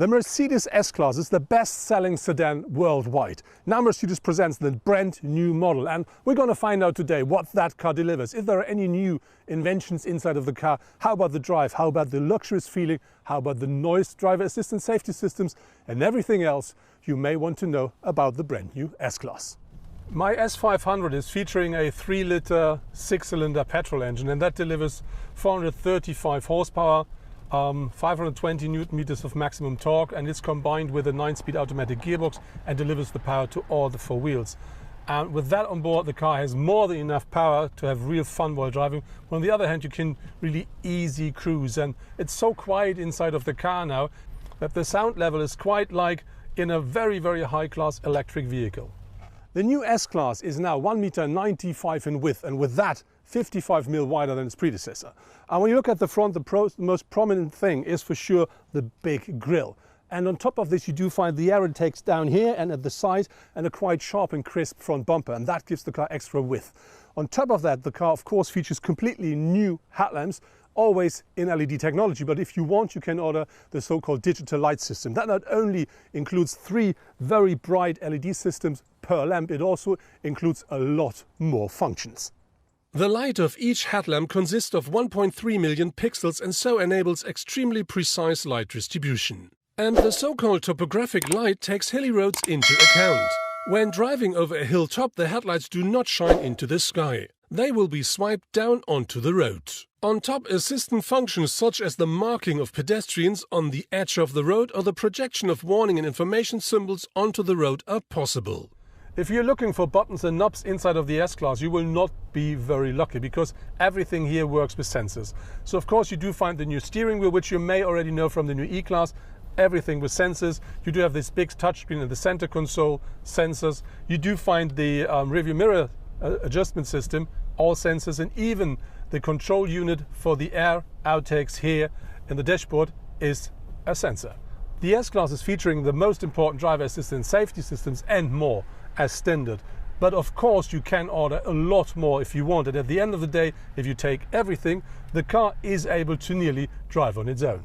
The Mercedes S-Class is the best-selling sedan worldwide. Now Mercedes presents the brand new model, and we're going to find out today what that car delivers. If there are any new inventions inside of the car, how about the drive, how about the luxurious feeling, how about the noise, driver assistance, safety systems, and everything else you may want to know about the brand new S-Class. My S500 is featuring a 3-liter 6-cylinder petrol engine, and that delivers 435 horsepower, 520 newton meters of maximum torque, and it's combined with a 9-speed automatic gearbox and delivers the power to all the 4 wheels. And with that on board, the car has more than enough power to have real fun while driving. But on the other hand, you can really easy cruise, and it's so quiet inside of the car now that the sound level is quite like in a very, very high-class electric vehicle. The new S-Class is now 1.95 m in width, and with that 55 mm wider than its predecessor. And when you look at the front, the most prominent thing is for sure the big grille. And on top of this, you do find the air intakes down here and at the side, and a quite sharp and crisp front bumper, and that gives the car extra width. On top of that, the car of course features completely new headlamps, always in LED technology, but if you want, you can order the so-called digital light system. That not only includes 3 very bright LED systems per lamp, it also includes a lot more functions. The light of each headlamp consists of 1.3 million pixels and so enables extremely precise light distribution. And the so-called topographic light takes hilly roads into account. When driving over a hilltop, the headlights do not shine into the sky. They will be swiped down onto the road. On top, assistant functions such as the marking of pedestrians on the edge of the road or the projection of warning and information symbols onto the road are possible. If you're looking for buttons and knobs inside of the S-Class, you will not be very lucky, because everything here works with sensors. So of course you do find the new steering wheel, which you may already know from the new E-Class, everything with sensors. You do have this big touchscreen in the center console, sensors. You do find the rearview mirror adjustment system, all sensors, and even the control unit for the air outtakes here in the dashboard is a sensor. The S-Class is featuring the most important driver assistance, safety systems and more as standard. But of course you can order a lot more if you want, and at the end of the day, if you take everything, the car is able to nearly drive on its own.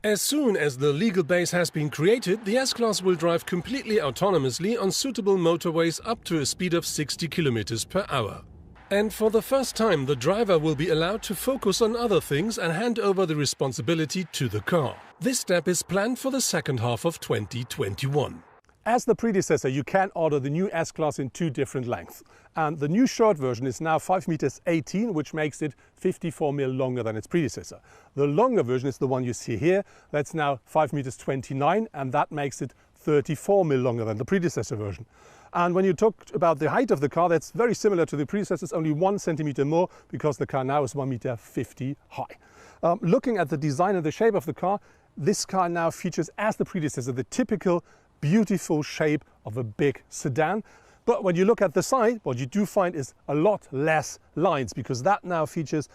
As soon as the legal base has been created, the S-Class will drive completely autonomously on suitable motorways up to a speed of 60 km per hour. And for the first time, the driver will be allowed to focus on other things and hand over the responsibility to the car. This step is planned for the second half of 2021. As the predecessor, you can order the new S-Class in 2 different lengths. And the new short version is now 5.18 m, which makes it 54 mm longer than its predecessor. The longer version is the one you see here. That's now 5.29 m, and that makes it 34 mm longer than the predecessor version. And when you talk about the height of the car, that's very similar to the predecessors, only 1 centimeter more, because the car now is 1.50 m high. Looking at the design and the shape of the car, this car now features, as the predecessor, the typical beautiful shape of a big sedan. But when you look at the side, what you do find is a lot less lines, because that now features,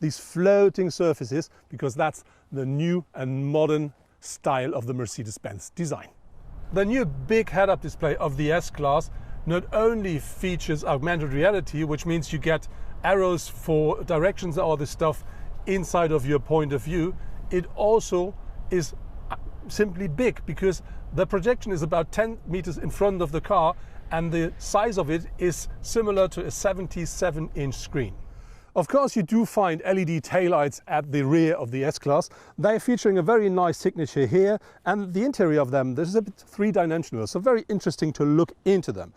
these floating surfaces, because that's the new and modern style of the Mercedes-Benz design. The new big head-up display of the S-Class not only features augmented reality, which means you get arrows for directions and all this stuff inside of your point of view, it also is simply big, because the projection is about 10 meters in front of the car, and the size of it is similar to a 77-inch screen. Of course, you do find LED taillights at the rear of the S-Class. They're featuring a very nice signature here, and the interior of them, this is a bit 3-dimensional, so very interesting to look into them.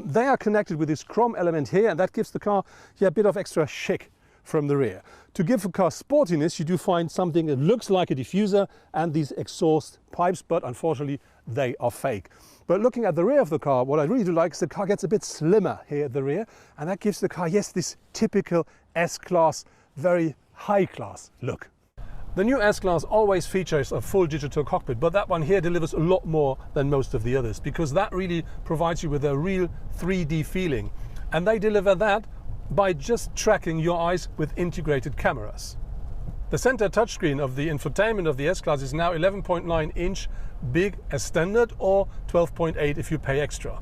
They are connected with this chrome element here, and that gives the car a bit of extra chic from the rear. To give the car sportiness, you do find something that looks like a diffuser and these exhaust pipes, but unfortunately they are fake. But looking at the rear of the car, what I really do like is the car gets a bit slimmer here at the rear, and that gives the car, this typical S-Class, very high-class look. The new S-Class always features a full digital cockpit, but that one here delivers a lot more than most of the others, because that really provides you with a real 3D feeling. And they deliver that by just tracking your eyes with integrated cameras. The center touchscreen of the infotainment of the S-Class is now 11.9 inch big as standard, or 12.8 if you pay extra.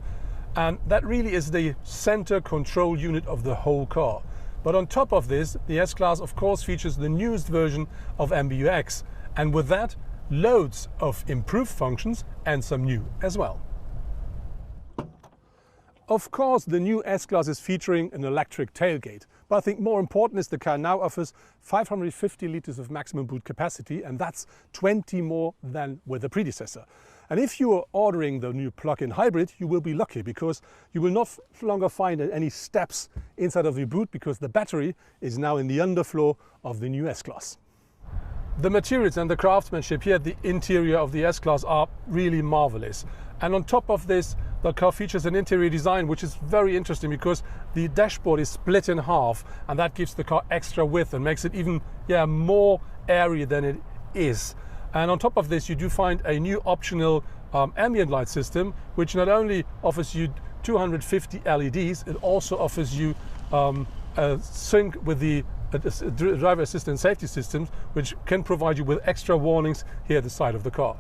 And that really is the center control unit of the whole car. But on top of this, the S-Class of course features the newest version of MBUX, and with that loads of improved functions and some new as well. Of course, the new S-Class is featuring an electric tailgate, but I think more important is the car now offers 550 litres of maximum boot capacity, and that's 20 more than with the predecessor. And if you are ordering the new plug-in hybrid, you will be lucky, because you will not longer find any steps inside of the boot, because the battery is now in the underfloor of the new S-Class. The materials and the craftsmanship here at the interior of the S-Class are really marvelous. And on top of this, the car features an interior design which is very interesting, because the dashboard is split in half, and that gives the car extra width and makes it even more airy than it is. And on top of this, you do find a new optional ambient light system, which not only offers you 250 LEDs, it also offers you a sync with the driver assistance safety systems, which can provide you with extra warnings here at the side of the car.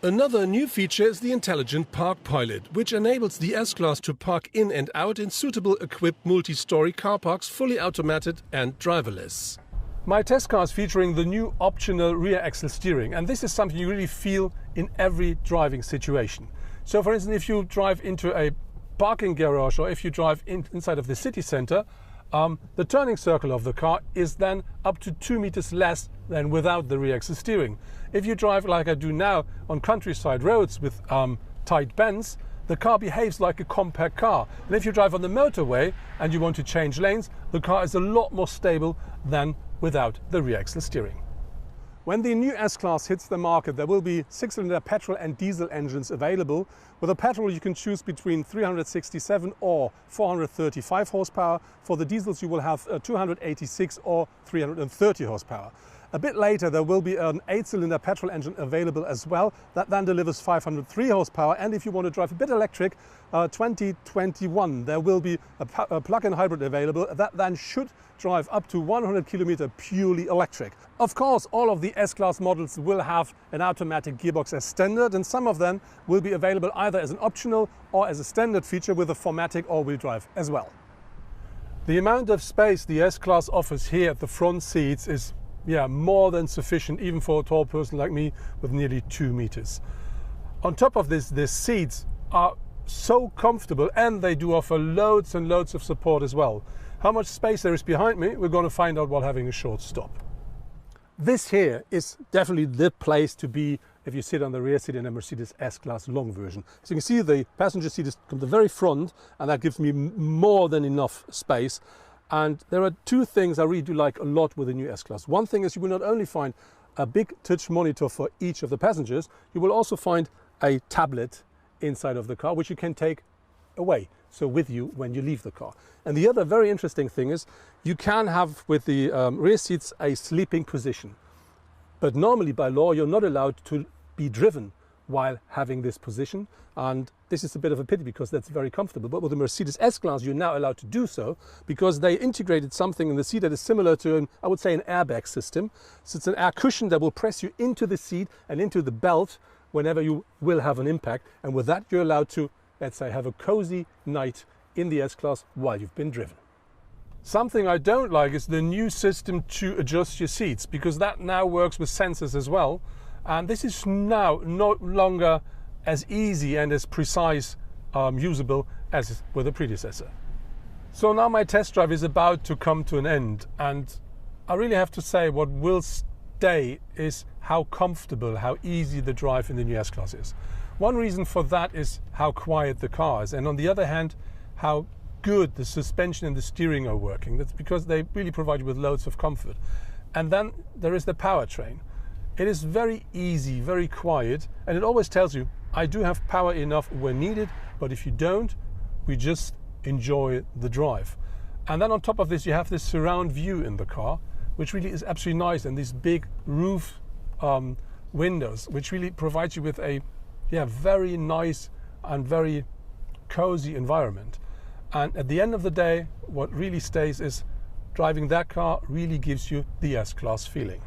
Another new feature is the Intelligent Park Pilot, which enables the S-Class to park in and out in suitable equipped multi-story car parks, fully automated and driverless. My test car is featuring the new optional rear axle steering, and this is something you really feel in every driving situation. So for instance, if you drive into a parking garage, or if you drive inside of the city center, the turning circle of the car is then up to 2 meters less than without the rear axle steering. If you drive like I do now on countryside roads with tight bends, the car behaves like a compact car. And if you drive on the motorway and you want to change lanes, the car is a lot more stable than without the rear axle steering. When the new S-Class hits the market, there will be 6-cylinder petrol and diesel engines available. With a petrol, you can choose between 367 or 435 horsepower. For the diesels, you will have 286 or 330 horsepower. A bit later, there will be an 8-cylinder petrol engine available as well. That then delivers 503 horsepower. And if you want to drive a bit electric, 2021, there will be a plug-in hybrid available that then should drive up to 100 kilometers purely electric. Of course, all of the S-Class models will have an automatic gearbox as standard, and some of them will be available either as an optional or as a standard feature with a 4MATIC all-wheel drive as well. The amount of space the S-Class offers here at the front seats is more than sufficient, even for a tall person like me with nearly 2 meters. On top of this, the seats are so comfortable, and they do offer loads and loads of support as well. How much space there is behind me, we're going to find out while having a short stop. This here is definitely the place to be if you sit on the rear seat in a Mercedes S-Class long version. So you can see the passenger seat is from the very front, and that gives me more than enough space. And there are two things I really do like a lot with the new S-Class. One thing is you will not only find a big touch monitor for each of the passengers, you will also find a tablet inside of the car, which you can take away, so with you when you leave the car. And the other very interesting thing is you can have with the rear seats a sleeping position. But normally by law, you're not allowed to be driven while having this position. And this is a bit of a pity, because that's very comfortable. But with the Mercedes S-Class, you're now allowed to do so, because they integrated something in the seat that is similar to, I would say, an airbag system. So it's an air cushion that will press you into the seat and into the belt whenever you will have an impact. And with that, you're allowed to, let's say, have a cozy night in the S-Class while you've been driven. Something I don't like is the new system to adjust your seats, because that now works with sensors as well. And this is now no longer as easy and as precise usable as with the predecessor. So now my test drive is about to come to an end, and I really have to say what will stay is how comfortable, how easy the drive in the new S-Class is. One reason for that is how quiet the car is, and on the other hand, how good the suspension and the steering are working. That's because they really provide you with loads of comfort. And then there is the powertrain. It is very easy, very quiet, and it always tells you, I do have power enough when needed, but if you don't, we just enjoy the drive. And then on top of this, you have this surround view in the car, which really is absolutely nice, and these big roof windows, which really provides you with a very nice and very cozy environment. And at the end of the day, what really stays is driving that car really gives you the S-Class feeling.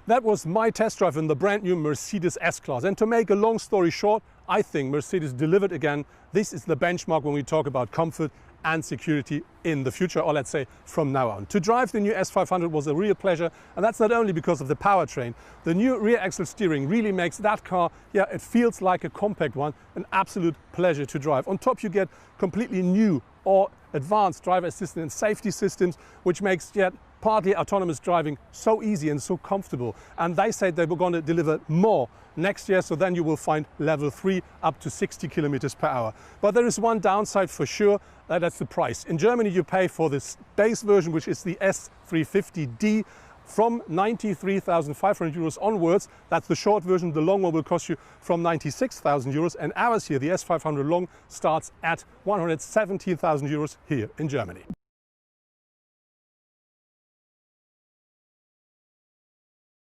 That was my test drive in the brand new Mercedes S-Class. And to make a long story short, I think Mercedes delivered again. This is the benchmark when we talk about comfort and security in the future, or let's say from now on. To drive the new S500 was a real pleasure, and that's not only because of the powertrain. The new rear axle steering really makes that car, yeah, it feels like a compact one, an absolute pleasure to drive. On top you get completely new or advanced driver assistance and safety systems, which makes yet partly autonomous driving so easy and so comfortable. And they said they were going to deliver more next year, so then you will find level 3 up to 60 kilometers per hour. But there is one downside for sure, that's the price. In Germany you pay for this base version, which is the S350D, from 93,500 euros onwards. That's the short version. The long one will cost you from 96,000 euros. And ours here, the S500 Long, starts at 117,000 euros here in Germany.